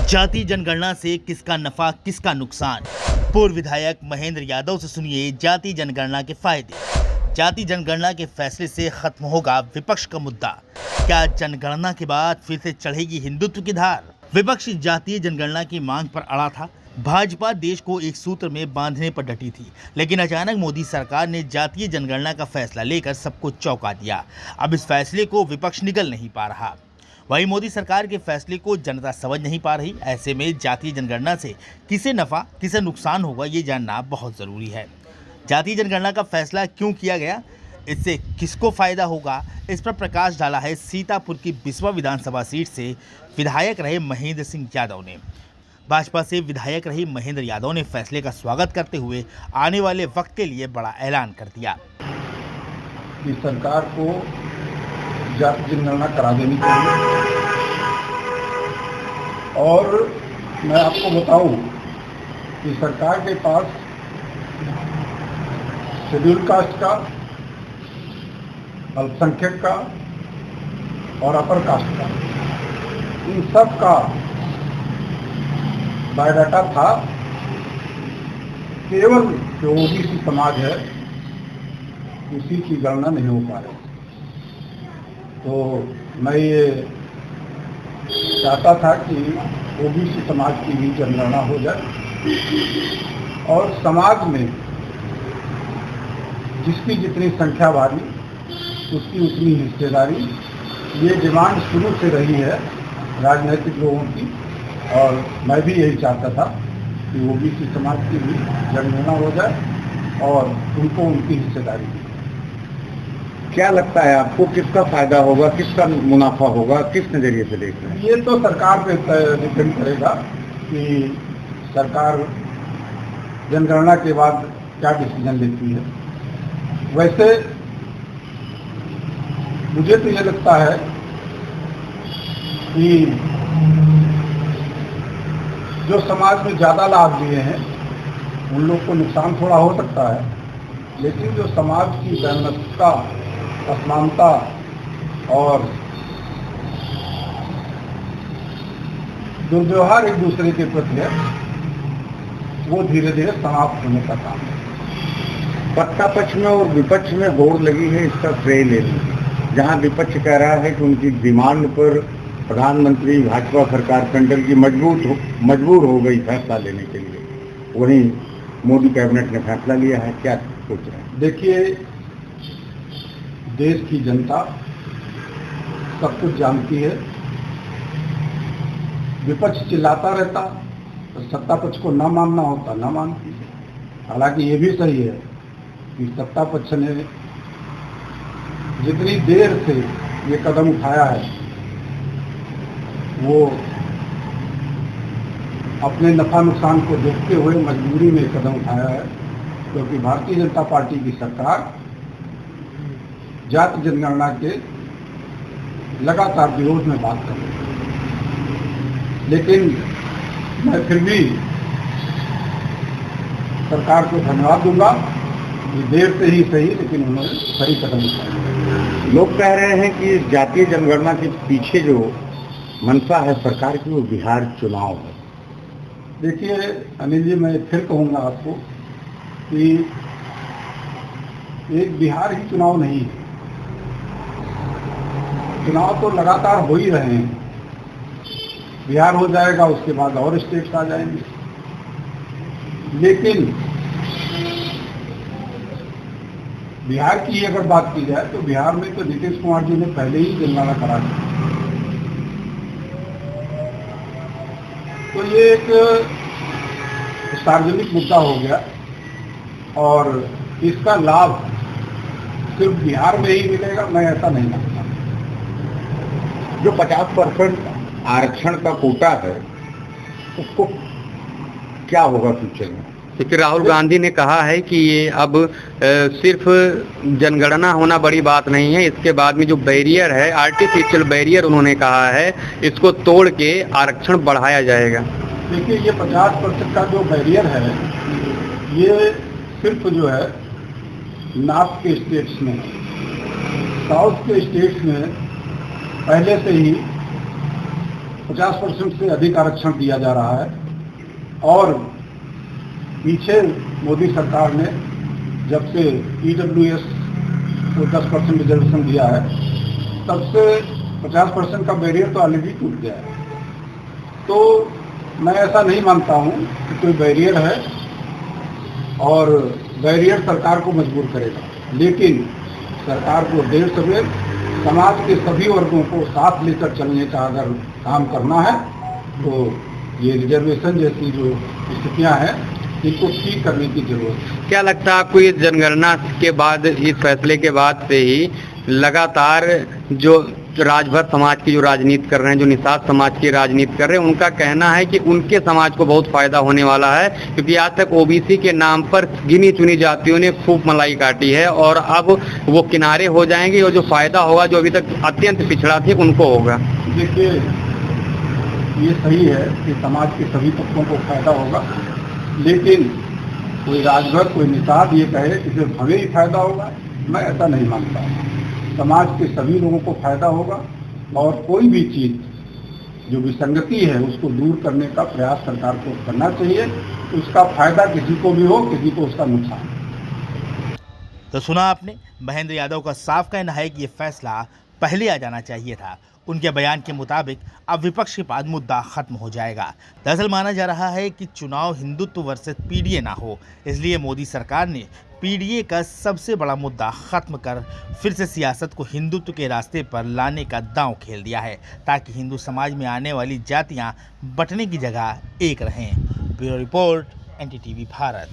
जाति जनगणना से किसका नफा किसका नुकसान। पूर्व विधायक महेंद्र यादव से सुनिए जाति जनगणना के फायदे। जाति जनगणना के फैसले से खत्म होगा विपक्ष का मुद्दा। क्या जनगणना के बाद फिर से चढ़ेगी हिंदुत्व की धार। विपक्ष जातीय जनगणना की मांग पर अड़ा था। भाजपा देश को एक सूत्र में बांधने पर डटी थी, लेकिन अचानक मोदी सरकार ने जातीय जनगणना का फैसला लेकर सबको चौंका दिया। अब इस फैसले को विपक्ष निगल नहीं पा रहा। वहीं मोदी सरकार के फैसले को जनता समझ नहीं पा रही। ऐसे में जातीय जनगणना से किसे नफा किसे नुकसान होगा, ये जानना बहुत जरूरी है। जातीय जनगणना का फैसला क्यों किया गया, इससे किसको फायदा होगा, इस पर प्रकाश डाला है सीतापुर की बिस्वा विधानसभा सीट से विधायक रहे महेंद्र सिंह यादव ने। भाजपा से विधायक रहे महेंद्र यादव ने फैसले का स्वागत करते हुए आने वाले वक्त के लिए बड़ा ऐलान कर दिया कि सरकार को जाति जनगणना करा देनी चाहिए। और मैं आपको बताऊं कि सरकार के पास शेड्यूल कास्ट का, अल्पसंख्यक का और अपर कास्ट का, इन सब का बायोडाटा था। केवल जो ओबीसी समाज है उसी की गणना नहीं हो पा रही। तो मैं ये चाहता था कि ओबीसी समाज की भी जनगणना हो जाए और समाज में जिसकी जितनी संख्या भारी उसकी उतनी हिस्सेदारी। ये डिमांड शुरू से रही है राजनीतिक लोगों की, और मैं भी यही चाहता था कि ओबीसी समाज की भी जनगणना हो जाए और उनको उनकी हिस्सेदारी दी। क्या लगता है आपको, किसका फायदा होगा, किसका मुनाफा होगा, किस नजरिए से देख रहे हैं? ये तो सरकार पे डिपेंड करेगा कि सरकार जनगणना के बाद क्या डिसीजन लेती है। वैसे मुझे तो ये लगता है कि जो समाज में ज़्यादा लाभ लिए हैं उन लोग को नुकसान थोड़ा हो सकता है, लेकिन जो समाज की वैमनस्यता, असमानता और दुर्व्यवहार एक दूसरे के प्रति है, वो धीरे धीरे समाप्त होने का काम है। सत्ता पक्ष में और विपक्ष में होड़ लगी है इसका श्रेय ले लीजिए। जहां विपक्ष कह रहा है कि उनकी डिमांड पर प्रधानमंत्री भाजपा सरकार सेंट्रल की मजबूर हो गई फैसला लेने के लिए, वहीं मोदी कैबिनेट ने फैसला लिया है। क्या सोच रहे हैं? देखिए, देश की जनता सब कुछ जानती है। विपक्ष चिल्लाता रहता तो सत्ता पक्ष को ना मानना होता ना मानती। हालांकि ये भी सही है कि सत्ता पक्ष ने जितनी देर से ये कदम उठाया है वो अपने नफा नुकसान को देखते हुए मजबूरी में कदम उठाया है, क्योंकि भारतीय जनता पार्टी की सरकार जाति जनगणना के लगातार विरोध में बात कर रही है। लेकिन मैं फिर भी सरकार को धन्यवाद दूंगा कि देर से ही सही, लेकिन उन्होंने सही कदम उठाया। लोग कह रहे हैं कि जातीय जनगणना के पीछे जो मंशा है सरकार की, वो बिहार चुनाव है। देखिए अनिल जी, मैं फिर कहूंगा आपको कि एक बिहार ही चुनाव नहीं है। चुनाव तो लगातार हो ही रहे हैं। बिहार हो जाएगा, उसके बाद और स्टेट्स आ जाएंगे। लेकिन बिहार की अगर बात की जाए तो बिहार में तो नीतीश कुमार जी ने पहले ही जनगणना करा दी। तो ये एक सार्वजनिक मुद्दा हो गया और इसका लाभ सिर्फ बिहार में ही मिलेगा, मैं ऐसा नहीं मानता। जो 50% आरक्षण का कोटा है उसको क्या होगा फ्यूचर में? क्योंकि राहुल गांधी ने कहा है कि ये अब सिर्फ जनगणना होना बड़ी बात नहीं है, इसके बाद में जो बैरियर है, आर्टिफिशियल बैरियर उन्होंने कहा है, इसको तोड़ के आरक्षण बढ़ाया जाएगा। देखिए, ये 50% का जो बैरियर है ये सिर्फ जो है नॉर्थ के स्टेट्स में, साउथ के स्टेट्स में पहले से ही 50% से अधिक आरक्षण दिया जा रहा है। और पीछे मोदी सरकार ने जब से EWS को 10% रिजर्वेशन दिया है, तब से 50% का बैरियर तो ऑलरेडी टूट गया है। तो मैं ऐसा नहीं मानता हूँ कि कोई बैरियर है और बैरियर सरकार को मजबूर करेगा, लेकिन सरकार को देर सवेर समाज के सभी वर्गों को साथ लेकर चलने का अगर काम करना है तो ये रिजर्वेशन जैसी जो स्थितियां हैं इनको ठीक करने की जरूरत है। क्या लगता है आपको, इस जनगणना के बाद, इस फैसले के बाद से ही लगातार जो राजभर समाज की जो राजनीति कर रहे हैं, जो निषाद समाज की राजनीति कर रहे हैं, उनका कहना है कि उनके समाज को बहुत फायदा होने वाला है, क्योंकि आज तक ओबीसी के नाम पर गिनी चुनी जातियों ने खूब मलाई काटी है और अब वो किनारे हो जाएंगे और जो फायदा होगा, जो अभी तक अत्यंत पिछड़ा थे, उनको होगा। देखिए, ये सही है कि समाज के सभी तत्वों को फायदा होगा, लेकिन कोई राजभर, कोई निषाद ये कहे कि सिर्फ हमें ही फायदा होगा, मैं ऐसा नहीं मानता। समाज के सभी लोगों को फायदा होगा और कोई भी चीज जो विसंगति है उसको दूर करने का प्रयास सरकार को करना चाहिए। उसका फायदा किसी को भी हो, किसी को उसका नुकसान। तो सुना आपने, महेंद्र यादव का साफ कहना है कि ये फैसला पहले आ जाना चाहिए था। उनके बयान के मुताबिक अब विपक्ष के पास मुद्दा खत्म हो जाएगा। दरअसल माना जा रहा है कि चुनाव हिंदुत्व वर्सेस पीडीए ना हो, इसलिए मोदी सरकार ने पीडीए का सबसे बड़ा मुद्दा खत्म कर फिर से सियासत को हिंदुत्व के रास्ते पर लाने का दांव खेल दिया है, ताकि हिंदू समाज में आने वाली जातियां बंटने की जगह एक रहें। Bureau report, NDTV Bharat.